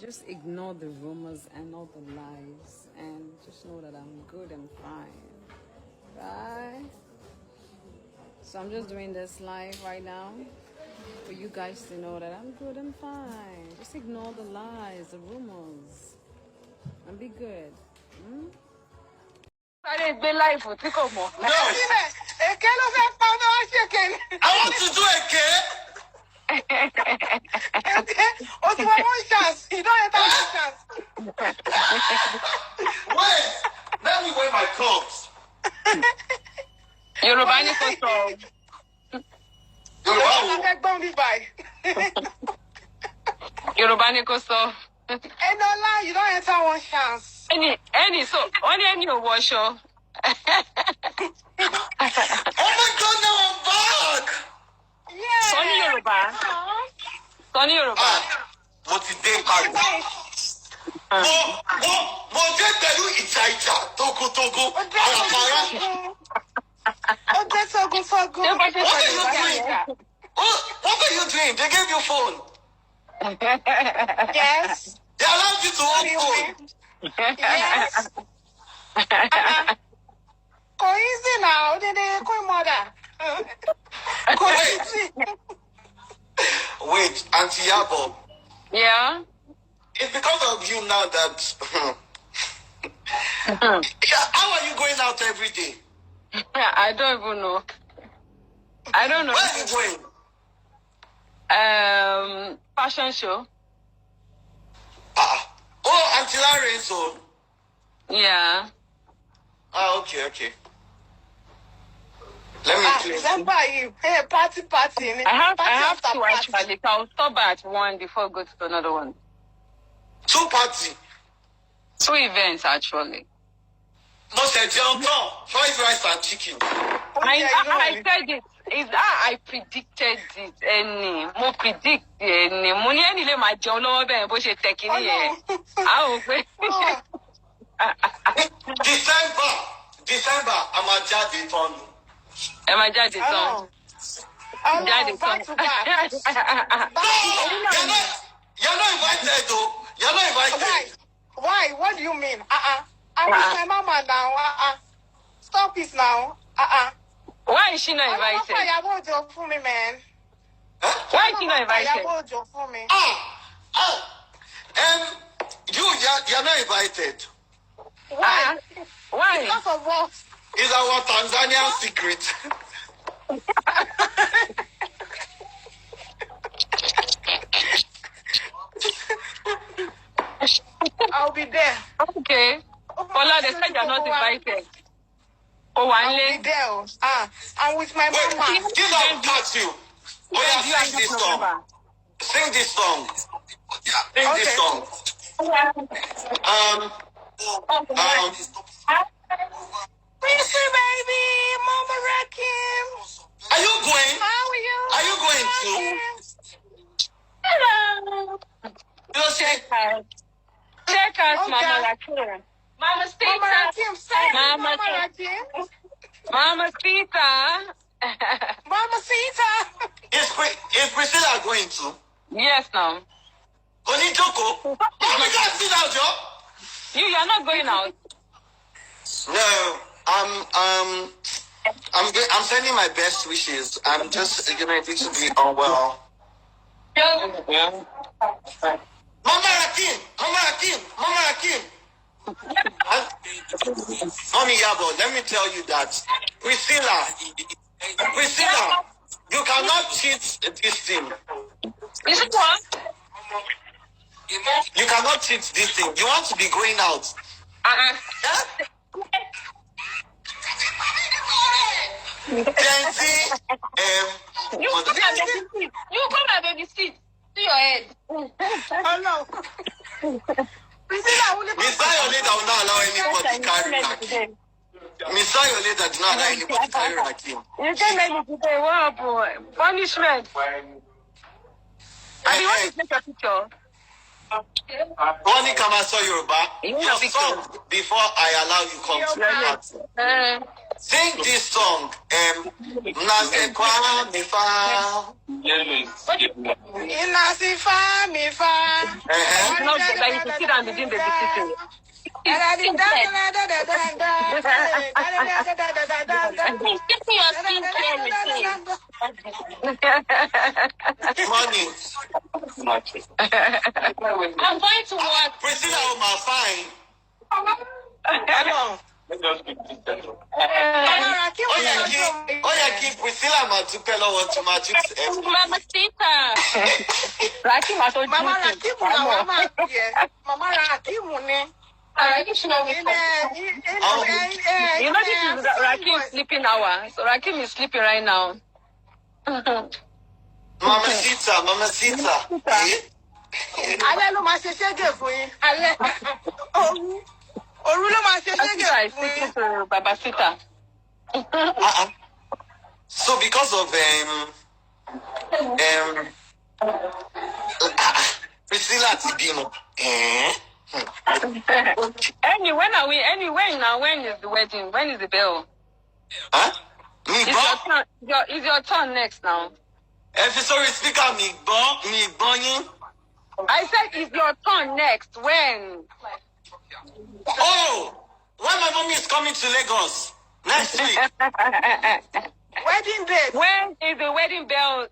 just ignore the rumors and all the lies and just know that I'm good and fine. Right? So I'm just doing this live right now for you guys to know that I'm good and fine. Just ignore the lies, the rumors, and be good. I want to do a cake. Okay, one chance. You don't have one chance. Wait, let me wear my clothes. Yoruba ni kò sọ. Yoruba ni kò sọ. Ain't no lie, you don't enter one chance. Any, so only any of wash. Oh my God, now I'm back. Yeah. Sonny Yoruba. Sonny Yoruba. What is they called? Mo get pẹ̀lú ìjà Togo. Àlàpàrà. Oh, that's so good. What are you doing? What are you doing? They gave you phone. Yes. They allowed you to hold phone. Yes. Go easy now. Go mother. Go easy. Wait, Auntie Yabo. Yeah. It's because of you now that. How are you going out every day? I don't even know. I don't know. Where are you going? Fashion show. Oh, Auntie Lorenzo. Yeah. Okay. Let me please. Remember you. Hey, party. I have to actually. I'll stop at one before I go to another one. 2 parties. 2 events actually. No, sir, fried rice and chicken. I said it. Is that I predicted it. Any more predict any money any le my jollo be bo se taking here. December, I'm a judge on. Am I judge on? Back to back. You're not invited though. You're not invited. Why? What do you mean? I'm with my mama now. Stop it now. Why is she not invited? Why for me, man? Why is she not invited? For me. You're not invited. Why? Why? Because of what? It's our Tanzanian secret. I'll be there. Okay. FOLA, they said you're not invited. Oh, I'll be there. I'm with my mama. This don't touch you. Sing this song. Sing this song. Missy, baby, Mama Rakim. Are you going? How are you? Are you going to? Hello. You know, Check out Mama Rakim. Mama Stita. Mama Rakim, say Mama Rakim. Mama Stita. Mama Sita. Is Priscilla going to? Yes, no. Joko. Oh my God, sit down, Joe. You're not going out. No, I'm sending my best wishes. I'm just getting ready to be unwell. Yeah. Mama Rakim. Mommy Yabo, let me tell you that Priscilla, you cannot cheat this thing. Is it what? You cannot cheat this thing. You want to be going out. Jency, You come and baby sit. To your head. Oh no. Priscilla, Miss Ayoleda will not allow anybody to carry like him. Miss Ayoleda did not allow anybody to carry like him. You can't make it today. What punishment? And you want to take a picture? Only come and saw Yoruba. Your song before I allow you come to the party. Sing this song. Nasekwa mi fa. Inasifa mi fa. Not that you sit down and begin babysitting. Give me your skincare routine. Money. I'm going to work. Priscilla, my fine. Keep Priscilla, my two fellow want to magic. Mama Sita. Rakim, I told you. Mama Rakim, you know this is Rakim's sleeping hour. So Rakim is sleeping right now. Mama Sita. Ale lo ma se sege fún yín. Ale. Oru lo ma se sege fún yín. Baba Sita. So because of Priscilla Tibino. When is the wedding? When is the bell? Huh? It's your turn next now. Sorry, speaker, me born. I said it's your turn next. When? Oh, when my mommy is coming to Lagos next week. Wedding date. When is the wedding bell?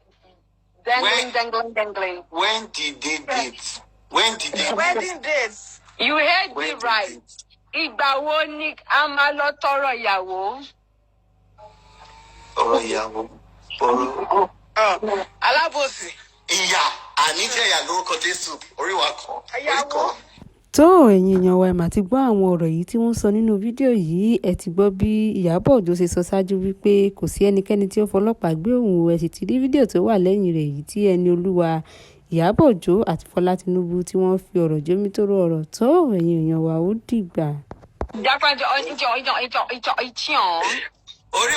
Dangling. When did they date? Wedding dates. You heard me right. Igbawo ni amalo toro yawo. Toro yawo. Alabosi. Iya, anije ya lo ko desu. Ori wa kan. Ayawo. tó ẹ̀yin èèyàn wa ẹ mà ti gbọ́ àwọn ọ̀rọ̀ yìí tí wọ́n sọ nínú fídíò yìí. Ẹ ti gbọ́ bí Ìyábọ̀ Òjó ṣe sọ ṣáájú wípé kò sí ẹnikẹ́ni tí ó fọlọ́pàá gbé òun. Ẹ sì ti rí fídíò tó wà lẹ́yìn rẹ̀ yìí tí Ẹniolúwa, Ìyábọ̀ Òjó àti Fọlá Tinúbú tí wọ́n fi ọ̀rọ̀ jómítóró ọ̀rọ̀. Tó ẹ̀yin èèyàn wa ó dìgbà. Ori